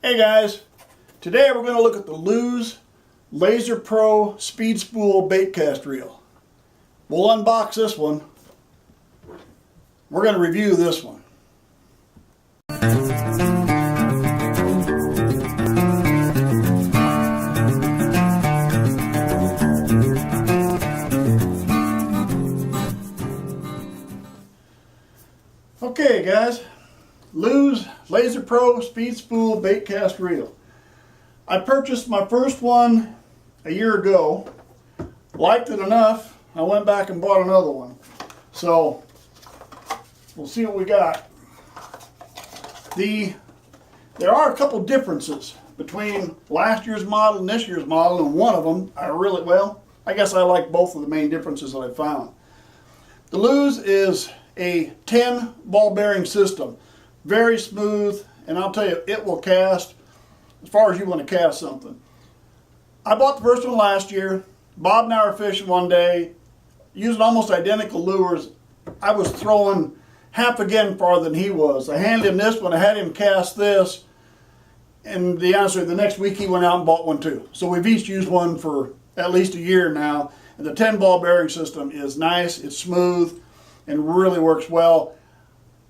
Hey guys, today we're going to look at the Lews Laser Pro Speed Spool bait cast reel. We'll unbox this one. We're going to review this one. Okay guys, Lews Laser Pro Speed Spool Bait Cast Reel. I purchased my first one a year ago, liked it enough, I went back and bought another one. So, we'll see what we got. There are a couple differences between last year's model and this year's model, and one of them I guess I like both of the main differences that I found. The Lews is a 10 ball bearing system. Very smooth, and I'll tell you, it will cast as far as you want to cast something. I bought the first one last year. Bob and I were fishing one day, using almost identical lures. I was throwing half again farther than he was. I handed him this one, I had him cast this, and the next week he went out and bought one too. So we've each used one for at least a year now, and the 10 ball bearing system is nice, it's smooth, and really works well.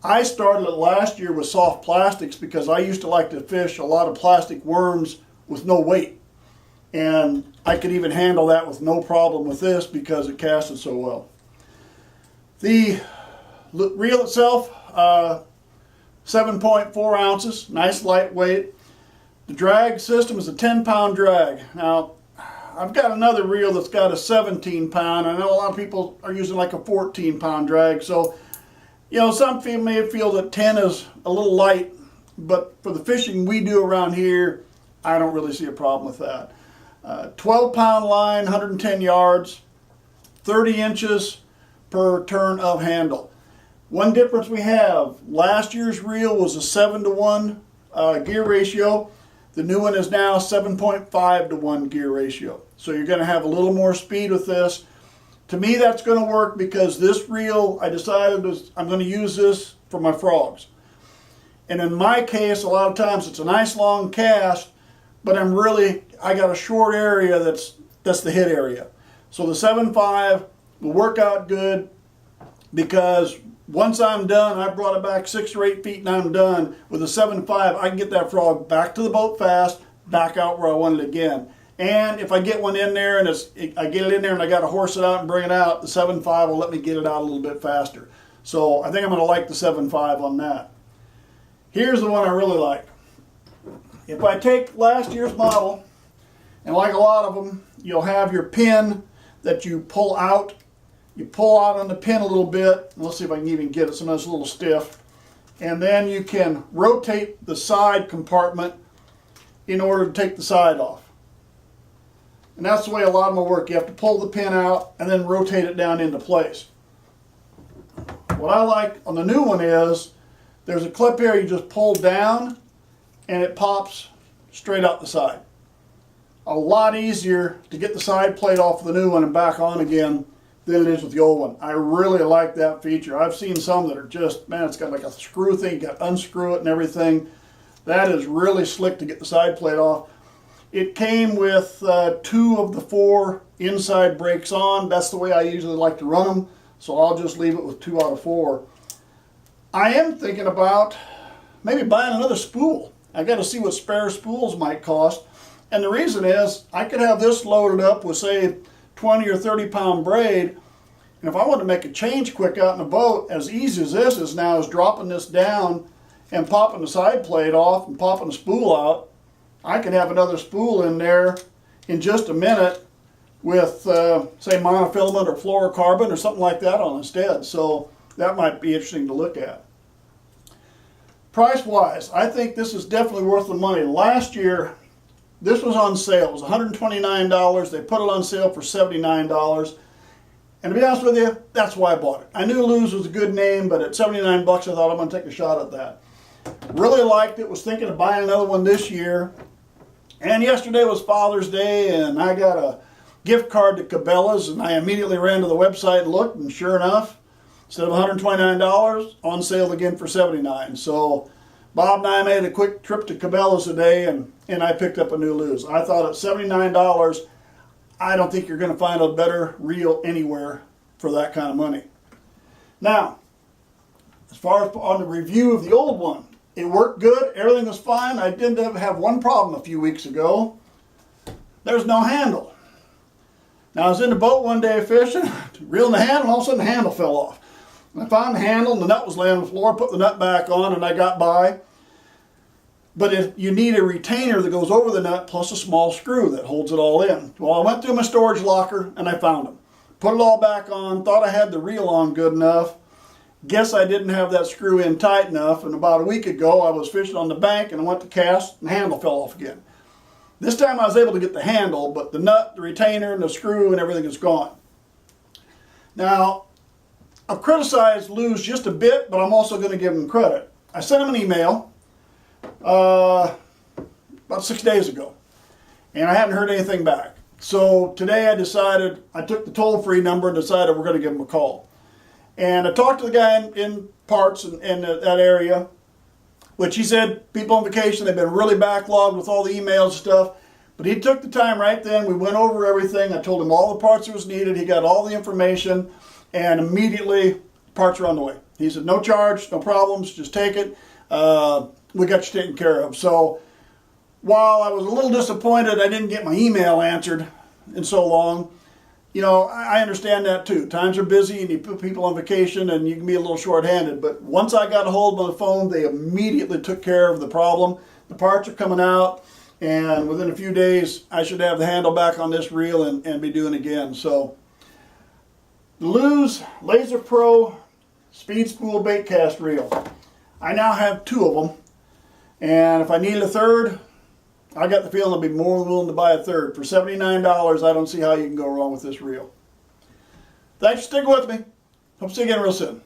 I started it last year with soft plastics because I used to like to fish a lot of plastic worms with no weight. And I could even handle that with no problem with this because it casted so well. The reel itself, 7.4 ounces, nice lightweight. The drag system is a 10-pound drag. Now, I've got another reel that's got a 17-pound. I know a lot of people are using like a 14-pound drag. So, you know, some people may feel that 10 is a little light, but for the fishing we do around here, I don't really see a problem with that. 12-pound line, 110 yards, 30 inches per turn of handle. One difference we have, last year's reel was a 7-to-1 gear ratio. The new one is now 7.5-to-1 gear ratio. So you're going to have a little more speed with this. To me, that's going to work because this reel, I decided I'm going to use this for my frogs. And in my case, a lot of times it's a nice long cast, but I got a short area that's the hit area. So the 7.5 will work out good because once I'm done, I brought it back 6 or 8 feet and I'm done. With a 7.5, I can get that frog back to the boat fast, back out where I want it again. And if I get one in there and I get it in there and I got to horse it out and bring it out, the 7.5 will let me get it out a little bit faster. So I think I'm going to like the 7.5 on that. Here's the one I really like. If I take last year's model, and like a lot of them, you'll have your pin that you pull out. You pull out on the pin a little bit. Let's see if I can even get it. Sometimes it's a little stiff. And then you can rotate the side compartment in order to take the side off. And that's the way a lot of them will work. You have to pull the pin out and then rotate it down into place. What I like on the new one is there's a clip here you just pull down and it pops straight out the side. A lot easier to get the side plate off of the new one and back on again than it is with the old one. I really like that feature. I've seen some that are just, man, it's got like a screw thing, you got to unscrew it and everything. That is really slick to get the side plate off. It came with 2 of the 4 inside brakes on. That's the way I usually like to run them, so I'll just leave it with 2 out of 4. I am thinking about maybe buying another spool. I got to see what spare spools might cost. And the reason is I could have this loaded up with, say, 20 or 30-pound braid, and if I want to make a change quick out in the boat, as easy as this is now, is dropping this down and popping the side plate off and popping the spool out. I can have another spool in there in just a minute with, say, monofilament or fluorocarbon or something like that on instead. So that might be interesting to look at. Price-wise, I think this is definitely worth the money. Last year, this was on sale. It was $129. They put it on sale for $79. And to be honest with you, that's why I bought it. I knew Lews was a good name, but at 79 bucks, I thought I'm going to take a shot at that. Really liked it. Was thinking of buying another one this year. And yesterday was Father's Day, and I got a gift card to Cabela's, and I immediately ran to the website and looked, and sure enough, instead of $129, on sale again for $79. So Bob and I made a quick trip to Cabela's today, and I picked up a new Lews. I thought at $79, I don't think you're going to find a better reel anywhere for that kind of money. Now, as far as on the review of the old one, it worked good. Everything was fine. I did have one problem a few weeks ago. There's no handle. Now, I was in the boat one day fishing, reeling the handle, and all of a sudden the handle fell off. I found the handle, and the nut was laying on the floor, put the nut back on, and I got by. But if you need a retainer that goes over the nut plus a small screw that holds it all in. Well, I went through my storage locker, and I found them. Put it all back on, thought I had the reel on good enough. Guess I didn't have that screw in tight enough, and about a week ago I was fishing on the bank, and I went to cast, and the handle fell off again. This time I was able to get the handle, but the nut, the retainer, and the screw, and everything is gone. Now, I've criticized Lews just a bit, but I'm also going to give them credit. I sent them an email about 6 days ago, and I hadn't heard anything back. So today I decided, I took the toll-free number and decided we're going to give them a call. And I talked to the guy in parts in that area, which he said people on vacation, they've been really backlogged with all the emails and stuff. But he took the time right then. We went over everything. I told him all the parts that was needed. He got all the information, and immediately parts are on the way. He said, no charge, no problems, just take it. We got you taken care of. So while I was a little disappointed I didn't get my email answered in so long, you know, I understand that too. Times are busy and you put people on vacation and you can be a little short-handed. But once I got a hold of the phone, they immediately took care of the problem. The parts are coming out, and within a few days I should have the handle back on this reel and be doing it again. So the Lews Laser Pro Speed Spool Bait Cast Reel. I now have 2 of them, and if I needed a third, I got the feeling I'll be more than willing to buy a third. For $79, I don't see how you can go wrong with this reel. Thanks for sticking with me. Hope to see you again real soon.